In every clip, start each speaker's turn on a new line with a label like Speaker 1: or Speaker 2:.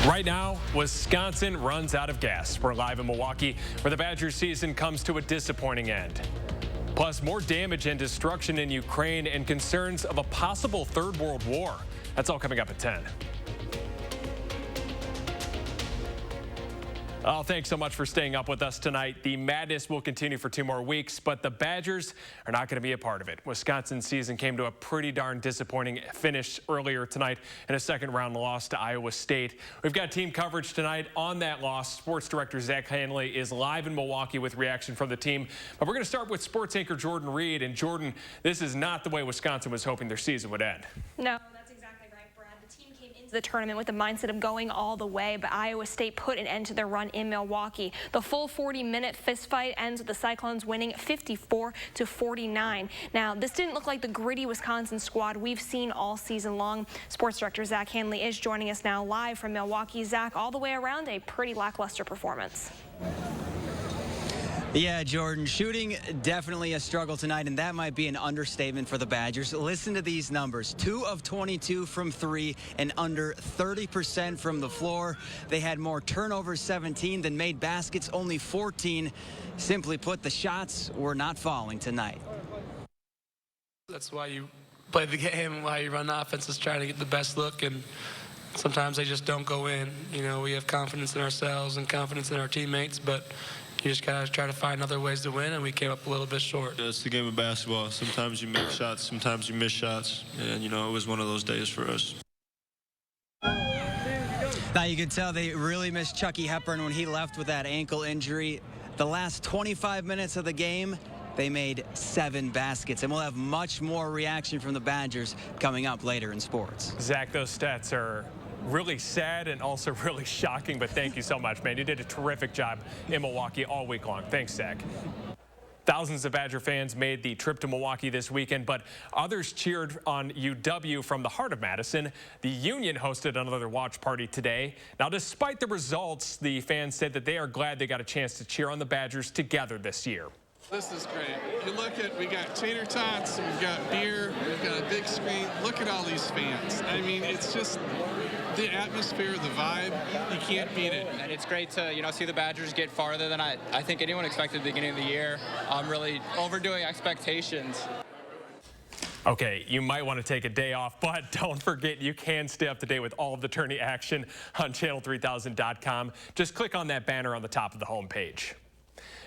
Speaker 1: Right now, Wisconsin runs out of gas. We're live in Milwaukee, where the Badgers season comes to a disappointing end. Plus, more damage and destruction in Ukraine and concerns of a possible third world war. That's all coming up at 10. Oh, thanks so much for staying up with us tonight. The madness will continue for 2 more weeks, but the Badgers are not going to be a part of it. Wisconsin's season came to a pretty darn disappointing finish earlier tonight in a second-round loss to Iowa State. We've got team coverage tonight on that loss. Sports director Zach Hanley is live in Milwaukee with reaction from the team. But we're going to start with sports anchor Jordan Reed. And Jordan, this is not the way Wisconsin was hoping their season would end.
Speaker 2: No. The tournament with the mindset of going all the way, but Iowa State put an end to their run in Milwaukee. The full 40-minute fistfight ends with the Cyclones winning 54-49. Now, this didn't look like the gritty Wisconsin squad we've seen all season long. Sports director Zach Hanley is joining us now live from Milwaukee. Zach, all the way around, a pretty lackluster performance.
Speaker 3: Yeah, Jordan, shooting definitely a struggle tonight, and that might be an understatement for the Badgers. Listen to these numbers. 2 of 22 from 3 and under 30% from the floor. They had more turnovers, 17, than made baskets, only 14. Simply put, the shots were not falling tonight.
Speaker 4: That's why you play the game, why you run the offense, is trying to get the best look, and sometimes they just don't go in. You know, we have confidence in ourselves and confidence in our teammates, but you just got to try to find other ways to win, and we came up a little bit short.
Speaker 5: It's the game of basketball. Sometimes you make shots, sometimes you miss shots, and, you know, it was one of those days for us.
Speaker 3: Now, you could tell they really missed Chucky Hepburn when he left with that ankle injury. The last 25 minutes of the game, they made 7 baskets, and we'll have much more reaction from the Badgers coming up later in sports.
Speaker 1: Zach, those stats are really sad and also really shocking, but thank you so much, man. You did a terrific job in Milwaukee all week long. Thanks, Zach. Thousands of Badger fans made the trip to Milwaukee this weekend, but others cheered on UW from the heart of Madison. The Union hosted another watch party today. Now, despite the results, the fans said that they are glad they got a chance to cheer on the Badgers together this year.
Speaker 6: This is great. You look at, we got tater tots, we've got beer, we've got a big screen. Look at all these fans. I mean, it's just the atmosphere, the vibe, you can't beat it.
Speaker 7: And it's great to, you know, see the Badgers get farther than I think anyone expected at the beginning of the year. Really overdoing expectations.
Speaker 1: Okay, you might want to take a day off, but don't forget you can stay up to date with all of the tourney action on channel3000.com. Just click on that banner on the top of the homepage.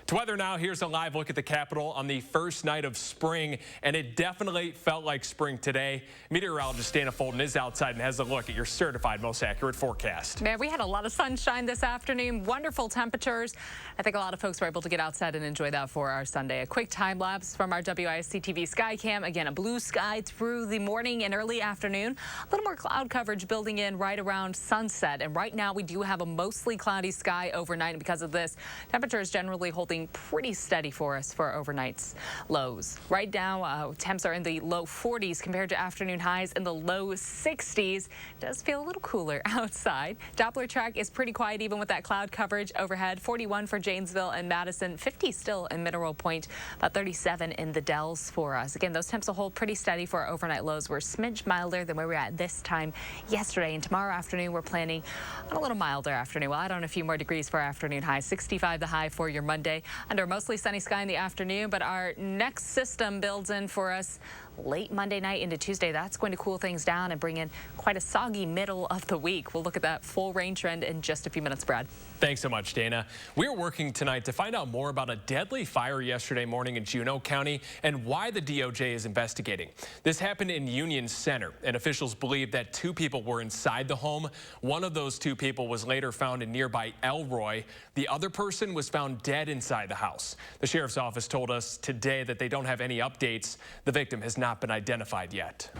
Speaker 1: To weather now, here's a live look at the Capitol on the first night of spring, and it definitely felt like spring today. Meteorologist Dana Fulton is outside and has a look at your certified most accurate forecast.
Speaker 8: Man, we had a lot of sunshine this afternoon, wonderful temperatures. I think a lot of folks were able to get outside and enjoy that for our Sunday. A quick time lapse from our WISC-TV sky cam. Again, a blue sky through the morning and early afternoon. A little more cloud coverage building in right around sunset, and right now we do have a mostly cloudy sky overnight, and because of this, temperatures generally holding pretty steady for us for overnight's lows. Right now, temps are in the low 40s compared to afternoon highs in the low 60s. It does feel a little cooler outside. Doppler track is pretty quiet even with that cloud coverage overhead. 41 for Janesville and Madison, 50 still in Mineral Point, about 37 in the Dells for us. Again, those temps will hold pretty steady for our overnight lows. We're a smidge milder than where we were at this time yesterday, and tomorrow afternoon we're planning on a little milder afternoon. We'll add on a few more degrees for our afternoon high. 65 the high for your Monday. Under mostly sunny sky in the afternoon, but our next system builds in for us late Monday night into Tuesday. That's going to cool things down and bring in quite a soggy middle of the week. We'll look at that full rain trend in just a few minutes, Brad.
Speaker 1: Thanks so much, Dana. We're working tonight to find out more about a deadly fire yesterday morning in Juneau County and why the DOJ is investigating. This happened in Union Center, and officials believe that 2 people were inside the home. One of those 2 people was later found in nearby Elroy. The other person was found dead inside the house. The sheriff's office told us today that they don't have any updates. The victim has not been identified yet.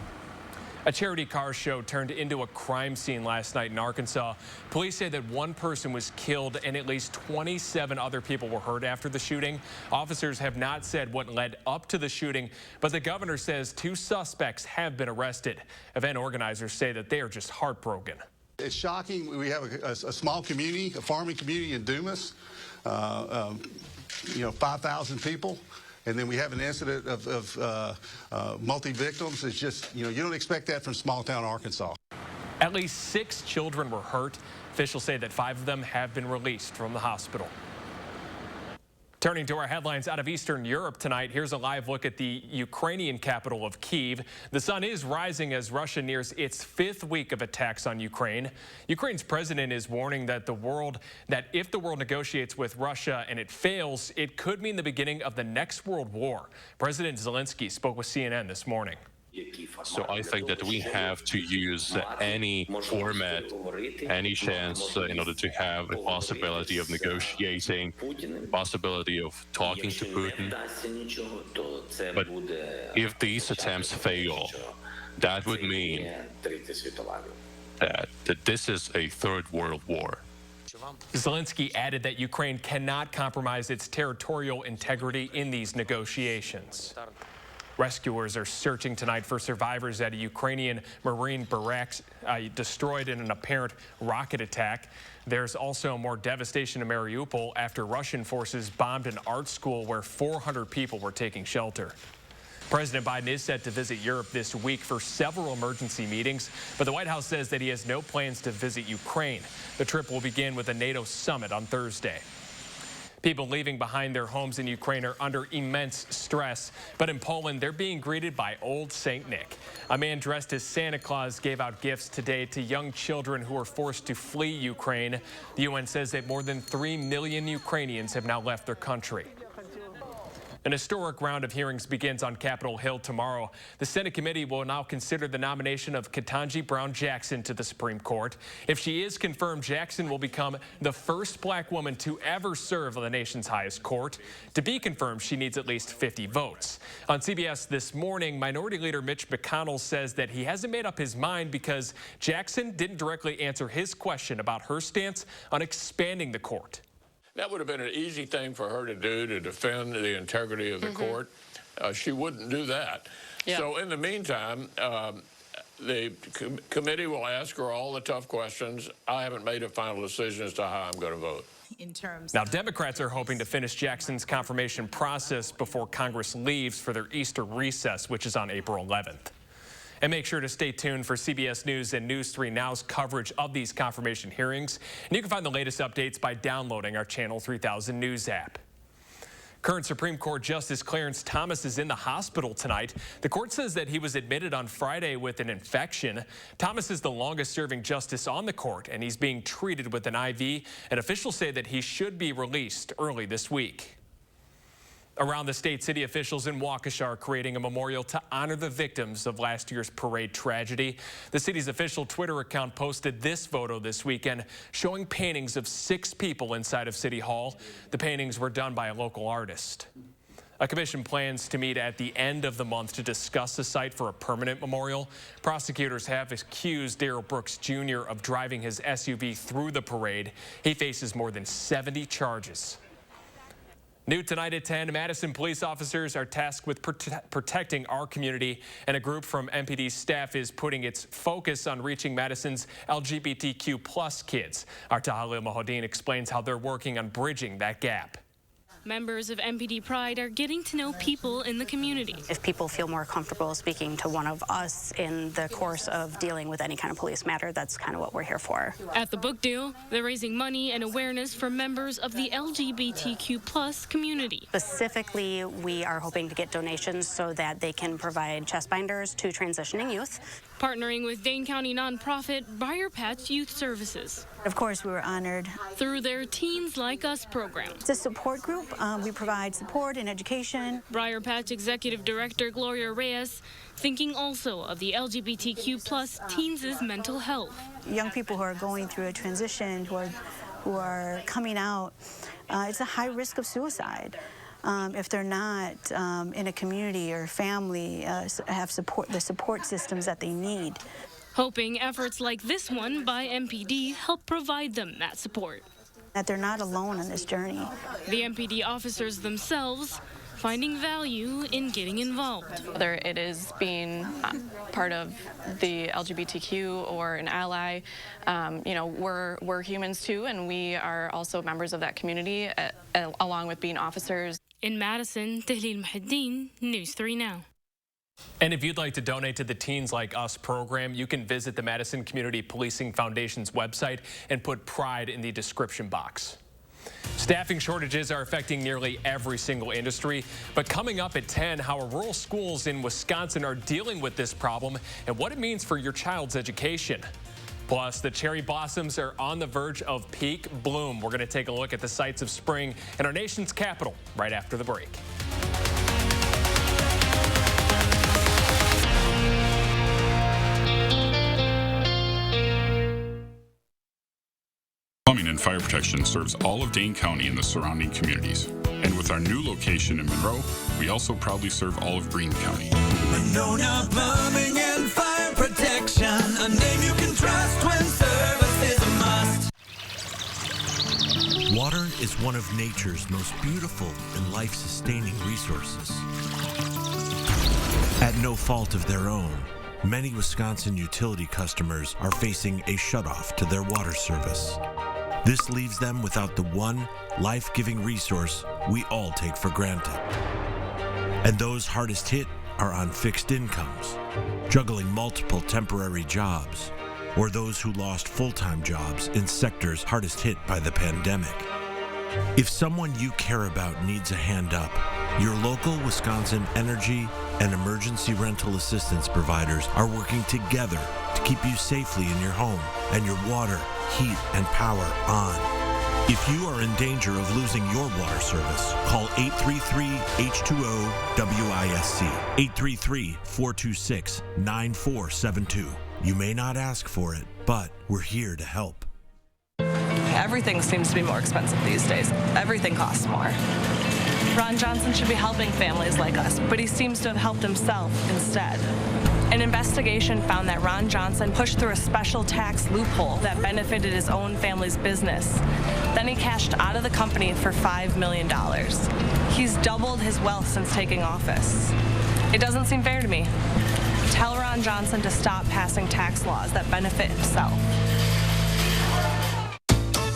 Speaker 1: A charity car show turned into a crime scene last night in Arkansas. Police say that 1 person was killed and at least 27 other people were hurt after the shooting. Officers have not said what led up to the shooting, but the governor says 2 suspects have been arrested. Event organizers say that they are just heartbroken.
Speaker 9: It's shocking. We have a small community, a farming community in Dumas, 5,000 people. And then we have an incident of multi-victims. It's just, you don't expect that from small town Arkansas.
Speaker 1: At least 6 children were hurt. Officials say that 5 of them have been released from the hospital. Turning to our headlines out of Eastern Europe tonight, here's a live look at the Ukrainian capital of Kyiv. The sun is rising as Russia nears its 5th week of attacks on Ukraine. Ukraine's president is warning that if the world negotiates with Russia and it fails, it could mean the beginning of the next world war. President Zelensky spoke with CNN this morning.
Speaker 10: So I think that we have to use any format, any chance in order to have a possibility of negotiating, possibility of talking to Putin. But if these attempts fail, that would mean that this is a third world war.
Speaker 1: Zelensky added that Ukraine cannot compromise its territorial integrity in these negotiations. Rescuers are searching tonight for survivors at a Ukrainian Marine barracks destroyed in an apparent rocket attack. There's also more devastation in Mariupol after Russian forces bombed an art school where 400 people were taking shelter. President Biden is set to visit Europe this week for several emergency meetings, but the White House says that he has no plans to visit Ukraine. The trip will begin with a NATO summit on Thursday. People leaving behind their homes in Ukraine are under immense stress. But in Poland, they're being greeted by Old St. Nick. A man dressed as Santa Claus gave out gifts today to young children who were forced to flee Ukraine. The UN says that more than 3 million Ukrainians have now left their country. An historic round of hearings begins on Capitol Hill tomorrow. The Senate committee will now consider the nomination of Ketanji Brown Jackson to the Supreme Court. If she is confirmed, Jackson will become the first black woman to ever serve on the nation's highest court. To be confirmed, she needs at least 50 votes. On CBS this morning, Minority Leader Mitch McConnell says that he hasn't made up his mind because Jackson didn't directly answer his question about her stance on expanding the court.
Speaker 11: That would have been an easy thing for her to do to defend the integrity of the court. She wouldn't do that. Yeah. So in the meantime, the committee will ask her all the tough questions. I haven't made a final decision as to how I'm going to vote.
Speaker 1: Now, Democrats are hoping to finish Jackson's confirmation process before Congress leaves for their Easter recess, which is on April 11th. And make sure to stay tuned for CBS News and News 3 Now's coverage of these confirmation hearings. And you can find the latest updates by downloading our Channel 3000 News app. Current Supreme Court Justice Clarence Thomas is in the hospital tonight. The court says that he was admitted on Friday with an infection. Thomas is the longest-serving justice on the court, and he's being treated with an IV. And officials say that he should be released early this week. Around the state, city officials in Waukesha are creating a memorial to honor the victims of last year's parade tragedy. The city's official Twitter account posted this photo this weekend showing paintings of 6 people inside of City Hall. The paintings were done by a local artist. A commission plans to meet at the end of the month to discuss the site for a permanent memorial. Prosecutors have accused Darrell Brooks Jr. of driving his SUV through the parade. He faces more than 70 charges. New tonight at 10, Madison police officers are tasked with protecting our community, and a group from MPD staff is putting its focus on reaching Madison's LGBTQ+ kids. Our Tahalil Mohodin explains how they're working on bridging that gap.
Speaker 12: Members of MPD Pride are getting to know people in the community.
Speaker 13: If people feel more comfortable speaking to one of us in the course of dealing with any kind of police matter, that's kind of what we're here for.
Speaker 12: At the book deal, they're raising money and awareness for members of the LGBTQ+ community.
Speaker 13: Specifically, we are hoping to get donations so that they can provide chest binders to transitioning youth.
Speaker 12: Partnering with Dane County nonprofit Briar Patch Youth Services.
Speaker 14: Of course, we were honored.
Speaker 12: Through their Teens Like Us program.
Speaker 14: It's a support group. We provide support and education.
Speaker 12: Briar Patch Executive Director Gloria Reyes thinking also of the LGBTQ+ teens' mental health.
Speaker 14: Young people who are going through a transition, who are coming out, it's a high risk of suicide. If they're not in a community or family, have the support systems that they need.
Speaker 12: Hoping efforts like this one by MPD help provide them that support.
Speaker 14: That they're not alone on this journey.
Speaker 12: The MPD officers themselves finding value in getting involved.
Speaker 15: Whether it is being part of the LGBTQ or an ally, we're humans too, and we are also members of that community along with being officers.
Speaker 12: In Madison, Tahlil Mohodin, News 3 Now.
Speaker 1: And if you'd like to donate to the Teens Like Us program, you can visit the Madison Community Policing Foundation's website and put PRIDE in the description box. Staffing shortages are affecting nearly every single industry, but coming up at 10, how rural schools in Wisconsin are dealing with this problem and what it means for your child's education. Plus, the cherry blossoms are on the verge of peak bloom. We're going to take a look at the sights of spring in our nation's capital right after the break.
Speaker 16: Plumbing and Fire Protection serves all of Dane County and the surrounding communities. And with our new location in Monroe, we also proudly serve all of Greene County.
Speaker 17: Monona Plumbing and Fire Protection, a name you can trust when service is a must.
Speaker 18: Water is one of nature's most beautiful and life-sustaining resources. At no fault of their own, many Wisconsin utility customers are facing a shutoff to their water service. This leaves them without the one life-giving resource we all take for granted. And those hardest hit are on fixed incomes, juggling multiple temporary jobs, or those who lost full-time jobs in sectors hardest hit by the pandemic. If someone you care about needs a hand up, your local Wisconsin energy and emergency rental assistance providers are working together to keep you safely in your home and your water, heat, and power on. If you are in danger of losing your water service, call 833-H2O-WISC, 833-426-9472. You may not ask for it, but we're here to help.
Speaker 19: Everything seems to be more expensive these days. Everything costs more. Ron Johnson should be helping families like us, but he seems to have helped himself instead. An investigation found that Ron Johnson pushed through a special tax loophole that benefited his own family's business. Then he cashed out of the company for $5 million. He's doubled his wealth since taking office. It doesn't seem fair to me. Tell Ron Johnson to stop passing tax laws that benefit himself.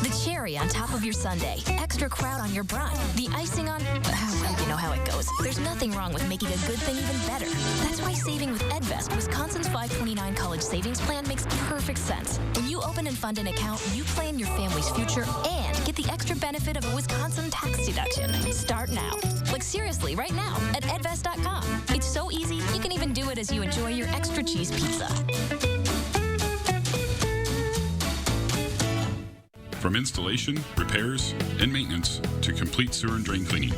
Speaker 20: The cherry on top of your sundae, extra kraut on your brine, the icing on, well, you know how it goes. There's nothing wrong with making a good thing even better. That's why saving with EdVest, Wisconsin's 529 college savings plan, makes perfect sense. When you open and fund an account, you plan your family's future and get the extra benefit of a Wisconsin tax deduction. Start now. Like seriously, right now at edvest.com. It's so easy, you can even do it as you enjoy your extra cheese pizza.
Speaker 16: From installation, repairs, and maintenance to complete sewer and drain cleaning,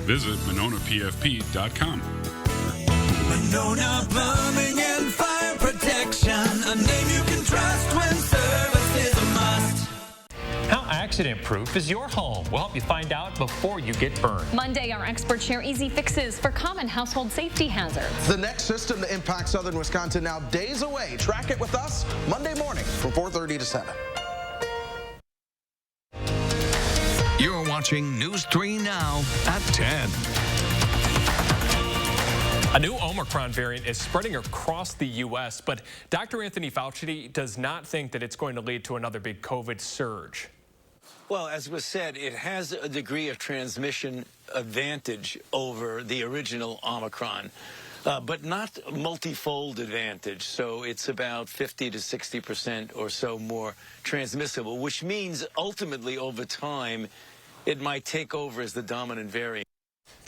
Speaker 16: visit MononaPFP.com.
Speaker 17: Monona Plumbing and Fire Protection, a name you can trust when service is a must.
Speaker 21: How accident-proof is your home? We'll help you find out before you get burned.
Speaker 22: Monday, our experts share easy fixes for common household safety hazards.
Speaker 23: The next system to impact southern Wisconsin now days away. Track it with us Monday morning from 4:30 to 7.
Speaker 24: You're watching News 3 Now at 10.
Speaker 1: A new Omicron variant is spreading across the U.S., but Dr. Anthony Fauci does not think that it's going to lead to another big COVID surge.
Speaker 25: Well, as was said, it has a degree of transmission advantage over the original Omicron, but not multifold advantage. So it's about 50 to 60% or so more transmissible, which means ultimately over time, it might take over as the dominant variant.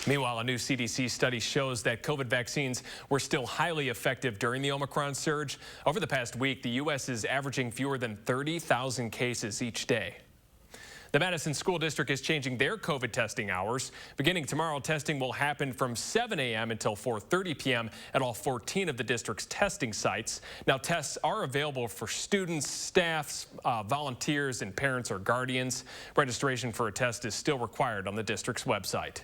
Speaker 1: Meanwhile, a new CDC study shows that COVID vaccines were still highly effective during the Omicron surge. Over the past week, the U.S. is averaging fewer than 30,000 cases each day. The Madison School District is changing their COVID testing hours. Beginning tomorrow, testing will happen from 7 a.m. until 4:30 p.m. at all 14 of the district's testing sites. Now, tests are available for students, staffs, volunteers, and parents or guardians. Registration for a test is still required on the district's website.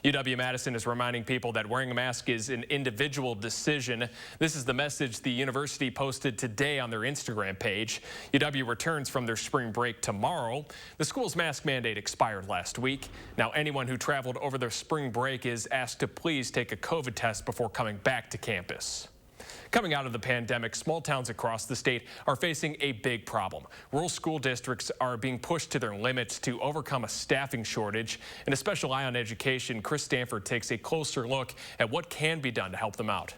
Speaker 1: UW-Madison is reminding people that wearing a mask is an individual decision. This is the message the university posted today on their Instagram page. UW returns from their spring break tomorrow. The school's mask mandate expired last week. Now, anyone who traveled over their spring break is asked to please take a COVID test before coming back to campus. Coming out of the pandemic, small towns across the state are facing a big problem. Rural school districts are being pushed to their limits to overcome a staffing shortage. In a special eye on education, Chris Stanford takes a closer look at what can be done to help them out.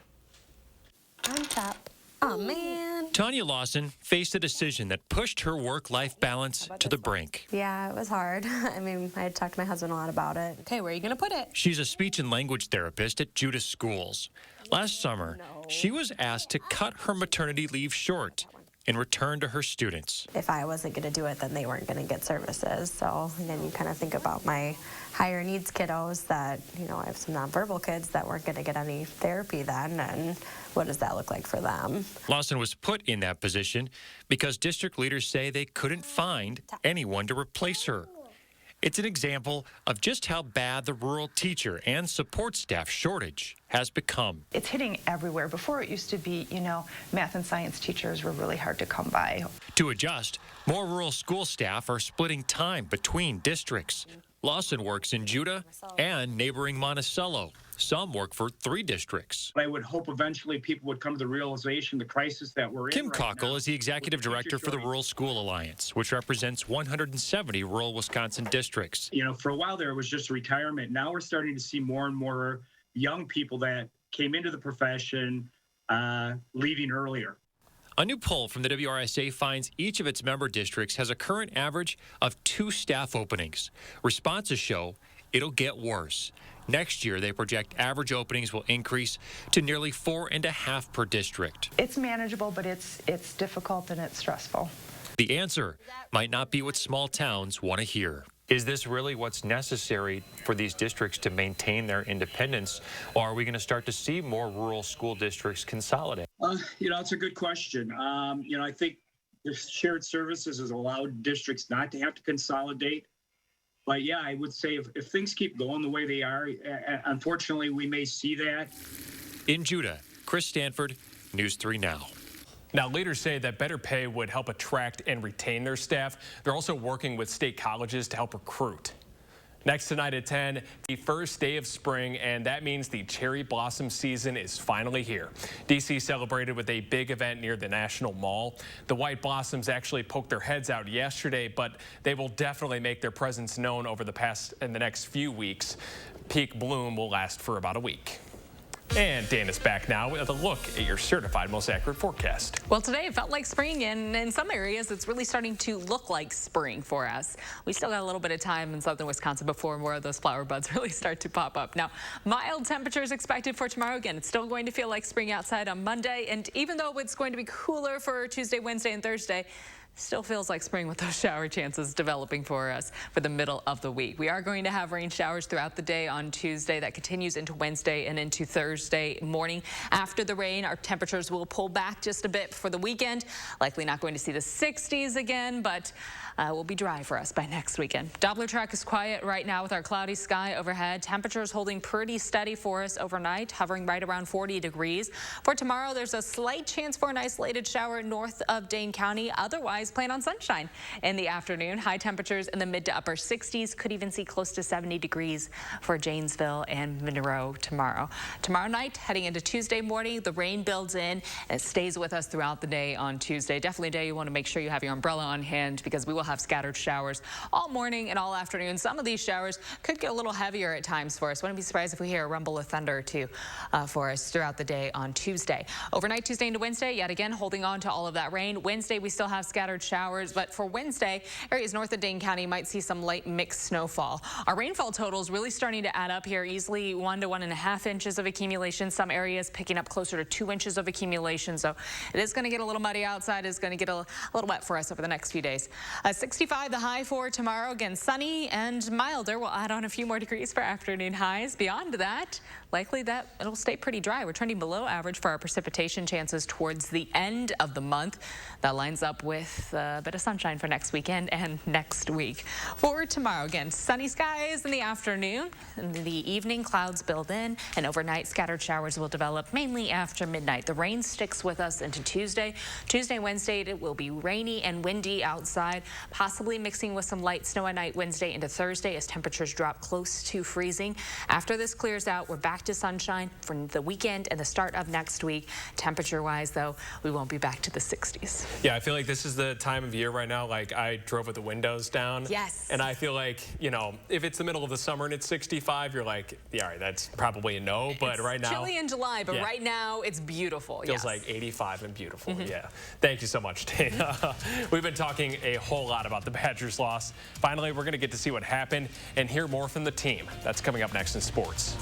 Speaker 2: on top. Oh, man.
Speaker 21: Tanya Lawson faced a decision that pushed her work-life balance to the brink.
Speaker 2: Yeah, it was hard. I mean, I had talked to my husband a lot about it.
Speaker 8: Okay, where are you going to put it?
Speaker 21: She's a speech and language therapist at Judas Schools. Last summer, she was asked to cut her maternity leave short and return to her students.
Speaker 2: If I wasn't going to do it, then they weren't going to get services. So then you kind of think about my higher needs kiddos that, you know, I have some nonverbal kids that weren't going to get any therapy then, and what does that look like for them?
Speaker 21: Lawson was put in that position because district leaders say they couldn't find anyone to replace her. It's an example of just how bad the rural teacher and support staff shortage has become.
Speaker 3: It's hitting everywhere. Before it used to be, you know, math and science teachers were really hard to come by.
Speaker 21: To adjust, more rural school staff are splitting time between districts. Lawson works in Judah and neighboring Monticello. Some work for 3 districts.
Speaker 4: I would hope eventually people would come to the realization, the crisis that we're in.
Speaker 21: Kim Cockle is the executive director for the Rural School Alliance, which represents 170 rural Wisconsin districts.
Speaker 4: You know, for a while there, it was just retirement. Now we're starting to see more and more young people that came into the profession leaving earlier.
Speaker 21: A new poll from the WRSA finds each of its member districts has a current average of 2 staff openings. Responses show it'll get worse. Next year, they project average openings will increase to nearly 4.5 per district.
Speaker 3: It's manageable, but it's difficult and it's stressful.
Speaker 21: The answer might not be what small towns want to hear. Is this really what's necessary for these districts to maintain their independence, or are we going to start to see more rural school districts consolidate?
Speaker 4: You know, it's a good question. You know, I think the shared services has allowed districts not to have to consolidate. But yeah, I would say if things keep going the way they are, unfortunately, we may see that.
Speaker 21: In Judah, Chris Stanford, News 3 Now.
Speaker 1: Now, leaders say that better pay would help attract and retain their staff. They're also working with state colleges to help recruit. Next tonight at 10, the first day of spring, and that means the cherry blossom season is finally here. DC celebrated with a big event near the National Mall. The white blossoms actually poked their heads out yesterday, but they will definitely make their presence known over the next few weeks. Peak bloom will last for about a week. And Dana's back now with a look at your certified most accurate forecast.
Speaker 8: Well, today it felt like spring, and in some areas it's really starting to look like spring for us. We still got a little bit of time in southern Wisconsin before more of those flower buds really start to pop up. Now, mild temperatures expected for tomorrow. Again, it's still going to feel like spring outside on Monday, and even though it's going to be cooler for Tuesday, Wednesday, and Thursday, still feels like spring with those shower chances developing for us for the middle of the week. We are going to have rain showers throughout the day on Tuesday. That continues into Wednesday and into Thursday morning. After the rain, our temperatures will pull back just a bit for the weekend. Likely not going to see the 60s again, but will be dry for us by next weekend. Doppler track is quiet right now with our cloudy sky overhead. Temperatures holding pretty steady for us overnight, hovering right around 40 degrees. For tomorrow, there's a slight chance for an isolated shower north of Dane County. Otherwise, plan on sunshine in the afternoon. High temperatures in the mid to upper 60s. Could even see close to 70 degrees for Janesville and Monroe tomorrow. Tomorrow night, heading into Tuesday morning, the rain builds in and it stays with us throughout the day on Tuesday. Definitely a day you want to make sure you have your umbrella on hand because we will have scattered showers all morning and all afternoon. Some of these showers could get a little heavier at times for us. Wouldn't be surprised if we hear a rumble of thunder or two for us throughout the day on Tuesday. Overnight, Tuesday into Wednesday, yet again holding on to all of that rain. Wednesday, we still have scattered showers, but for Wednesday, areas north of Dane County might see some light mixed snowfall. Our rainfall totals really starting to add up here, easily 1 to 1.5 inches of accumulation. Some areas picking up closer to 2 inches of accumulation. So it is going to get a little muddy outside. It's going to get a little wet for us over the next few days. 65 the high for tomorrow. Again, sunny and milder. We'll add on a few more degrees for afternoon highs. Beyond that, likely that it'll stay pretty dry. We're trending below average for our precipitation chances towards the end of the month. That lines up with a bit of sunshine for next weekend and next week. For tomorrow, again, sunny skies in the afternoon. In the evening, clouds build in, and overnight scattered showers will develop mainly after midnight. The rain sticks with us into Tuesday. Tuesday, Wednesday, it will be rainy and windy outside, possibly mixing with some light snow at night Wednesday into Thursday as temperatures drop close to freezing. After this clears out, we're back back to sunshine for the weekend and the start of next week. Temperature-wise, though, we won't be back to the 60s.
Speaker 1: Yeah, I feel like this is the time of year right now. Like, I drove with the windows down.
Speaker 8: Yes.
Speaker 1: And I feel like, you know, if it's the middle of the summer and it's 65, you're like, yeah, all right, that's probably a no. But
Speaker 8: it's
Speaker 1: right now,
Speaker 8: chilly in July, but
Speaker 1: yeah,
Speaker 8: right now it's beautiful.
Speaker 1: feels like 85 and beautiful. Yeah. Thank you so much, Dana. We've been talking a whole lot about the Badgers' loss. Finally, we're going to get to see what happened and hear more from the team. That's coming up next in sports.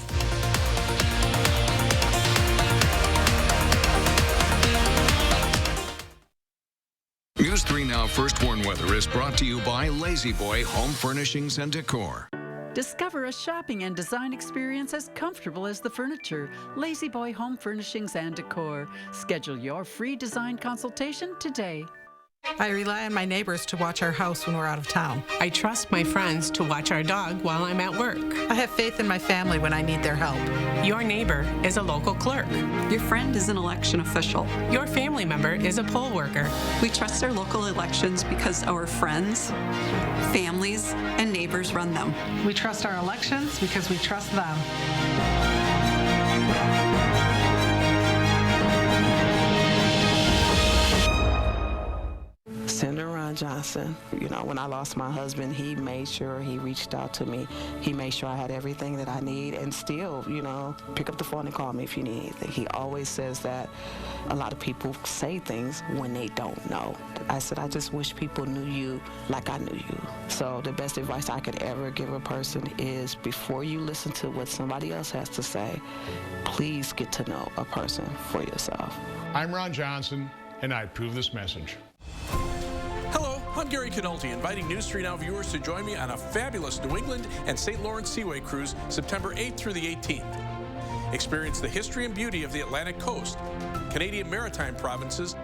Speaker 24: News 3 Now First Warn Weather is brought to you by Lazy Boy Home Furnishings and Decor.
Speaker 5: Discover a shopping and design experience as comfortable as the furniture. Lazy Boy Home Furnishings and Decor. Schedule your free design consultation today.
Speaker 6: I rely on my neighbors to watch our house when we're out of town. I trust my friends to watch our dog while I'm at work. I have faith in my family when I need their help. Your neighbor is a local clerk.
Speaker 7: Your friend is an election official.
Speaker 6: Your family member is a poll worker.
Speaker 7: We trust our local elections because our friends, families, and neighbors run them.
Speaker 6: We trust our elections because we trust them.
Speaker 9: Senator Ron Johnson, you know, when I lost my husband, he made sure he reached out to me. He made sure I had everything that I need, and still, you know, pick up the phone and call me if you need anything. He always says that a lot of people say things when they don't know. I said, I just wish people knew you like I knew you. So the best advice I could ever give a person is, before you listen to what somebody else has to say, please get to know a person for yourself.
Speaker 10: I'm Ron Johnson, and I approve this message.
Speaker 26: Hello, I'm Gary Canolti, inviting News 3 Now viewers to join me on a fabulous New England and St. Lawrence Seaway cruise September 8th through the 18th. Experience the history and beauty of the Atlantic coast, Canadian maritime provinces,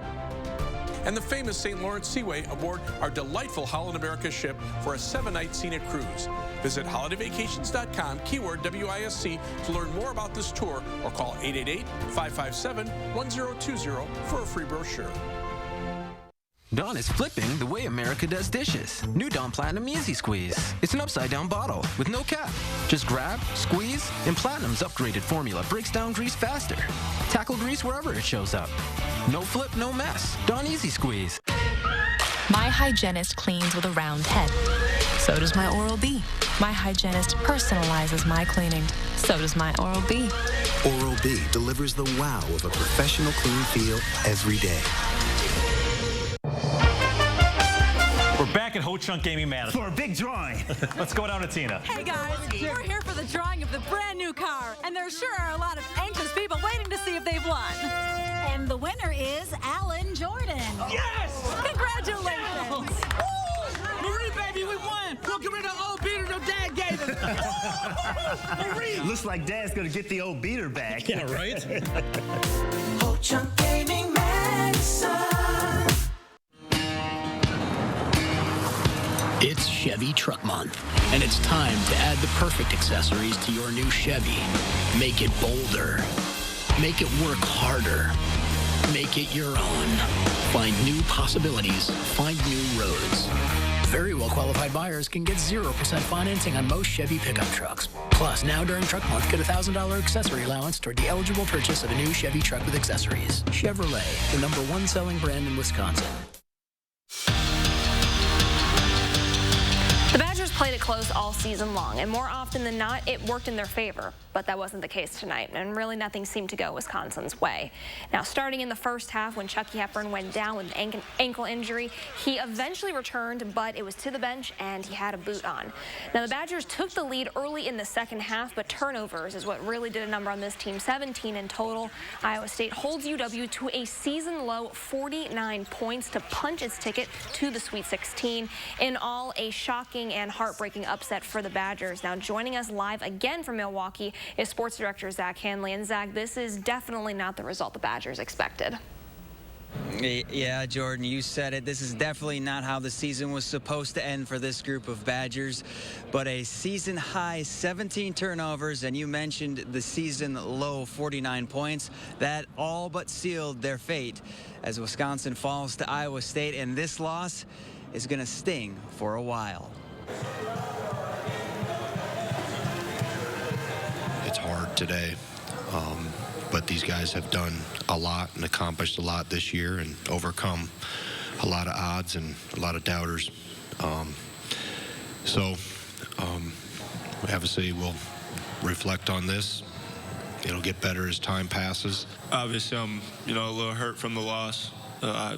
Speaker 26: and the famous St. Lawrence Seaway aboard our delightful Holland America ship for a 7-night scenic cruise. Visit holidayvacations.com, keyword WISC, to learn more about this tour, or call 888-557-1020 for a free brochure.
Speaker 27: Dawn is flipping the way America does dishes. New Dawn Platinum Easy Squeeze. It's an upside-down bottle with no cap. Just grab, squeeze, and Platinum's upgraded formula breaks down grease faster. Tackle grease wherever it shows up. No flip, no mess. Dawn Easy Squeeze.
Speaker 28: My hygienist cleans with a round head. So does my Oral-B. My hygienist personalizes my cleaning. So does my Oral-B.
Speaker 29: Oral-B delivers the wow of a professional clean feel every day.
Speaker 30: We're back at Ho Chunk Gaming Madison for a big drawing. Let's go down to Tina.
Speaker 31: Hey guys, we're here for the drawing of the brand new car, and there sure are a lot of anxious people waiting to see if they've won. And the winner is Alan Jordan.
Speaker 30: Yes!
Speaker 31: Congratulations!
Speaker 32: Marie, baby, we won! We'll get rid of the old beater your dad gave us.
Speaker 30: Marie! Looks like Dad's gonna get the old beater back. Yeah, right?
Speaker 17: Ho Chunk Gaming Madison.
Speaker 33: It's Chevy Truck Month, and it's time to add the perfect accessories to your new Chevy. Make it bolder. Make it work harder. Make it your own. Find new possibilities. Find new roads. Very well-qualified buyers can get 0% financing on most Chevy pickup trucks. Plus, now during Truck Month, get a $1,000 accessory allowance toward the eligible purchase of a new Chevy truck with accessories. Chevrolet, the #1 selling brand in Wisconsin.
Speaker 34: The Badgers played it close all season long, and more often than not, it worked in their favor. But that wasn't the case tonight, and really nothing seemed to go Wisconsin's way. Now, starting in the first half, when Chucky Hepburn went down with an ankle injury, he eventually returned, but it was to the bench, and he had a boot on. Now, the Badgers took the lead early in the second half, but turnovers is what really did a number on this team, 17 in total. Iowa State holds UW to a season-low 49 points to punch its ticket to the Sweet 16. In all, a shocking and heartbreaking upset for the Badgers. Now, joining us live again from Milwaukee is sports director Zach Hanley. And Zach, this is definitely not the result the Badgers expected.
Speaker 35: Yeah, Jordan, you said it. This is definitely not how the season was supposed to end for this group of Badgers. But a season-high 17 turnovers, and you mentioned the season-low 49 points. That all but sealed their fate as Wisconsin falls to Iowa State. And this loss is going to sting for a while.
Speaker 2: it's hard today. But these guys have done a lot and accomplished a lot this year and overcome a lot of odds and a lot of doubters. Obviously we'll reflect on this. It'll get better as time passes.
Speaker 3: Obviously, I'm a little hurt from the loss. I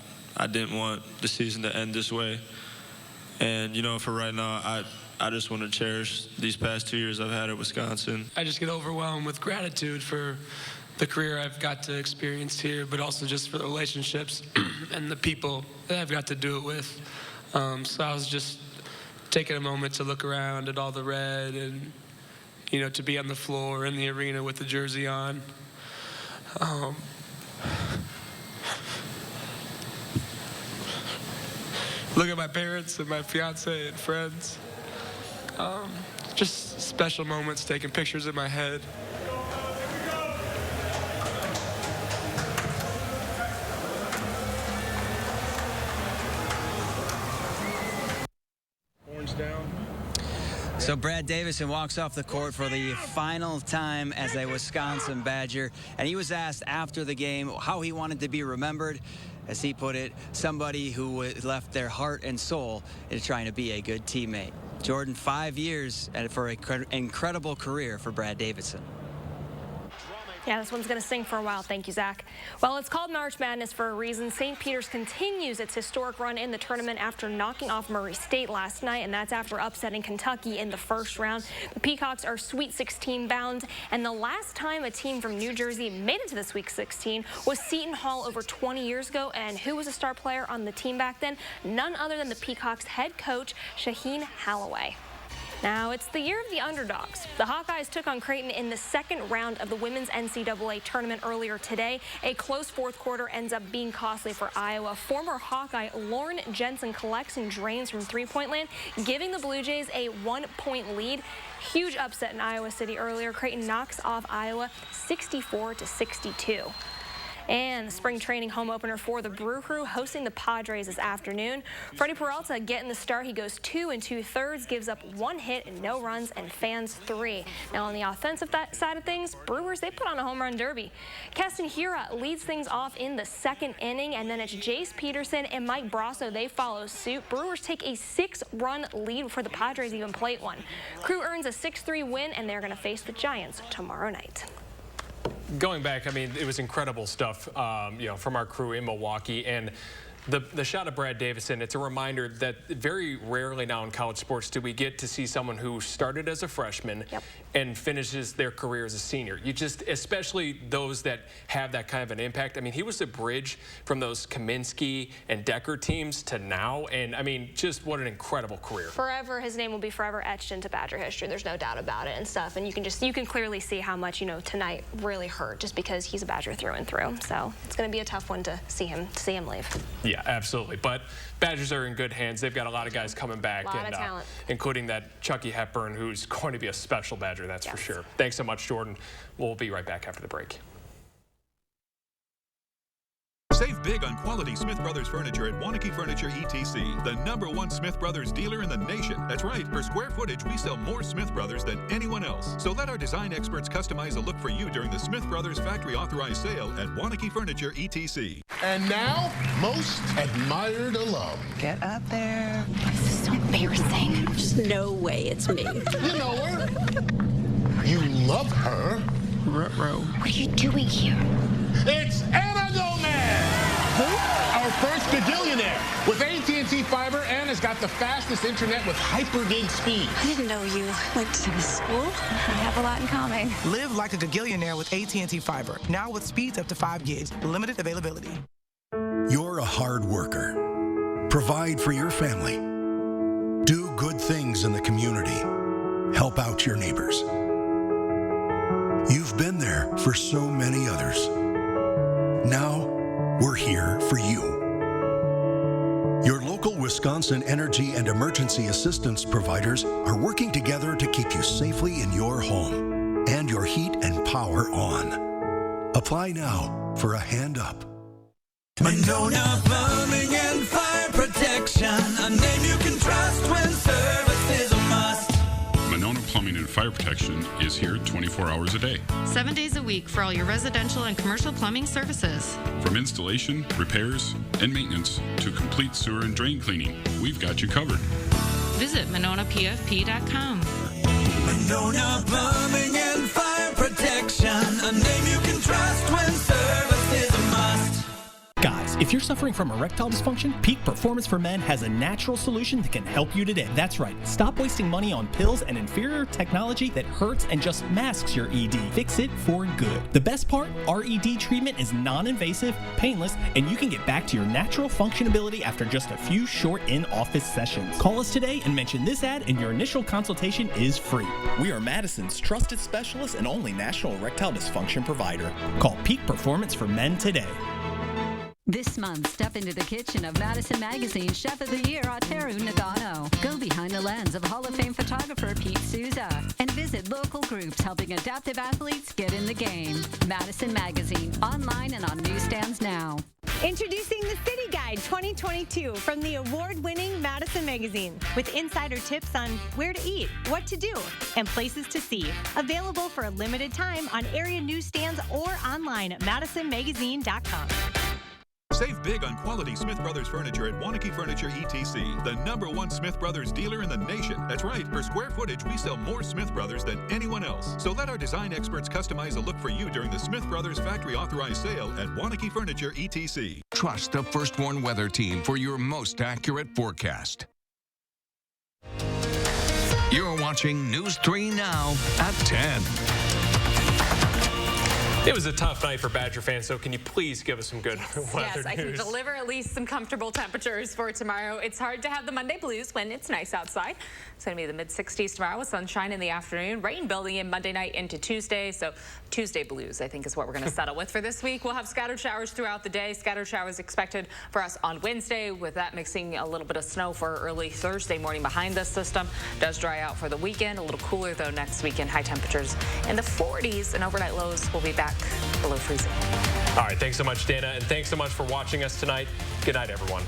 Speaker 3: didn't want the season to end this way. And, for right now, I just want to cherish these past 2 years I've had at Wisconsin.
Speaker 4: I just get overwhelmed with gratitude for the career I've got to experience here, but also just for the relationships and the people that I've got to do it with. So I was just taking a moment to look around at all the red and, to be on the floor in the arena with the jersey on. Look at my parents and my fiance and friends. Just special moments, taking pictures in my head.
Speaker 26: Horns down.
Speaker 35: So Brad Davison walks off the court for the final time as a Wisconsin Badger, and he was asked after the game how he wanted to be remembered. As he put it, somebody who left their heart and soul in trying to be a good teammate. Jordan, 5 years for an incredible career for Brad Davison.
Speaker 34: Yeah, this one's going to sing for a while. Thank you, Zach. Well, it's called March Madness for a reason. St. Peter's continues its historic run in the tournament after knocking off Murray State last night, and that's after upsetting Kentucky in the first round. The Peacocks are Sweet 16 bound, and the last time a team from New Jersey made it to the Sweet 16 was Seton Hall over 20 years ago. And who was a star player on the team back then? None other than the Peacocks head coach, Shaheen Holloway. Now, it's the year of the underdogs. The Hawkeyes took on Creighton in the second round of the women's NCAA tournament earlier today. A close fourth quarter ends up being costly for Iowa. Former Hawkeye Lauren Jensen collects and drains from three-point land, giving the Blue Jays a 1-point lead. Huge upset in Iowa City earlier. Creighton knocks off Iowa 64-62. And the spring training home opener for the Brew Crew hosting the Padres this afternoon. Freddie Peralta getting the start. He goes 2 2/3, gives up 1 hit and no runs, and fans 3. Now on the offensive side of things, Brewers, they put on a home run derby. Keston Hiura leads things off in the second inning, and then it's Jace Peterson and Mike Brasso. They follow suit. Brewers take a 6-run lead before the Padres even plate one. Crew earns a 6-3 win, and they're going to face the Giants tomorrow night.
Speaker 1: Going back, I mean, it was incredible stuff, from our crew in Milwaukee. And the shot of Brad Davison, it's a reminder that very rarely now in college sports do we get to see someone who started as a freshman and finishes their career as a senior. You just, especially those that have that kind of an impact. I mean, he was the bridge from those Kaminsky and Decker teams to now. And I mean, just what an incredible career.
Speaker 34: Forever, his name will be forever etched into Badger history. There's no doubt about it and stuff. And you can clearly see how much, tonight really hurt just because he's a Badger through and through. So it's going to be a tough one to see him leave.
Speaker 1: Yeah, absolutely. But Badgers are in good hands. They've got a lot of guys coming back,
Speaker 34: a lot of talent,
Speaker 1: including that Chucky Hepburn, who's going to be a special Badger, that's for sure. Thanks so much, Jordan. We'll be right back after the break.
Speaker 11: Save big on quality Smith Brothers furniture at Wanakee Furniture ETC, the #1 Smith Brothers dealer in the nation. That's right, per square footage, we sell more Smith Brothers than anyone else. So let our design experts customize a look for you during the Smith Brothers factory authorized sale at Wanakee Furniture ETC.
Speaker 10: And now, most admired alum.
Speaker 12: Get up there. This is so embarrassing. There's no way it's me.
Speaker 10: You know her. You love her.
Speaker 12: Ruh-roh. What are you doing here?
Speaker 10: It's Anna Gomez! Who? Our first gazillionaire. With AT&T Fiber, Anna's got the fastest internet with hyper-gig speed.
Speaker 12: I didn't know you went to this school. We have a lot in common.
Speaker 13: Live like a gazillionaire with AT&T Fiber. Now with speeds up to 5 gigs. Limited availability.
Speaker 14: You're a hard worker. Provide for your family. Do good things in the community. Help out your neighbors. You've been there for so many others. Now, we're here for you. Your local Wisconsin energy and emergency assistance providers are working together to keep you safely in your home and your heat and power on. Apply now for a hand up.
Speaker 17: Monona Plumbing and Fire Protection, a name you can trust when service is a must.
Speaker 15: Monona Plumbing and Fire Protection
Speaker 5: Protection is here 24 hours a day.
Speaker 6: 7 days a week for all your residential and commercial plumbing services.
Speaker 5: From installation, repairs, and maintenance to complete sewer and drain cleaning, we've got you covered.
Speaker 6: Visit MononaPFP.com.
Speaker 17: Monona Plumbing and Fire Protection, a name you can trust when service is a must.
Speaker 7: Guys, if you're suffering from erectile dysfunction, Peak Performance for Men has a natural solution that can help you today. That's right. Stop wasting money on pills and inferior technology that hurts and just masks your ED. Fix it for good. The best part, our ED treatment is non-invasive, painless, and you can get back to your natural functionability after just a few short in-office sessions. Call us today and mention this ad, and your initial consultation is free. We are Madison's trusted specialist and only national erectile dysfunction provider. Call Peak Performance for Men today.
Speaker 31: This month, step into the kitchen of Madison Magazine Chef of the Year, Ateru Nagano. Go behind the lens of Hall of Fame photographer Pete Souza and visit local groups helping adaptive athletes get in the game. Madison Magazine, online and on newsstands now.
Speaker 8: Introducing the City Guide 2022 from the award-winning Madison Magazine with insider tips on where to eat, what to do, and places to see. Available for a limited time on area newsstands or online at madisonmagazine.com.
Speaker 11: Save big on quality Smith Brothers furniture at Wanakee Furniture ETC, the #1 Smith Brothers dealer in the nation. That's right, per square footage, we sell more Smith Brothers than anyone else. So let our design experts customize a look for you during the Smith Brothers factory authorized sale at Wanakee Furniture ETC.
Speaker 9: Trust the First One Weather Team for your most accurate forecast. You're watching News 3 Now at 10.
Speaker 1: It was a tough night for Badger fans, so can you please give us some good weather
Speaker 15: Yes, I can
Speaker 1: news?
Speaker 15: deliver at least some comfortable temperatures for tomorrow. It's hard to have the Monday blues when it's nice outside. It's going to be the mid-60s tomorrow with sunshine in the afternoon. Rain building in Monday night into Tuesday, so Tuesday blues, I think, is what we're going to settle with for this week. We'll have scattered showers throughout the day. Scattered showers expected for us on Wednesday, with that mixing a little bit of snow for early Thursday morning behind this system. Does dry out for the weekend. A little cooler, though, next weekend. High temperatures in the 40s, and overnight lows will be back below freezing.
Speaker 1: All right, thanks so much, Dana, and thanks so much for watching us tonight. Good night, everyone.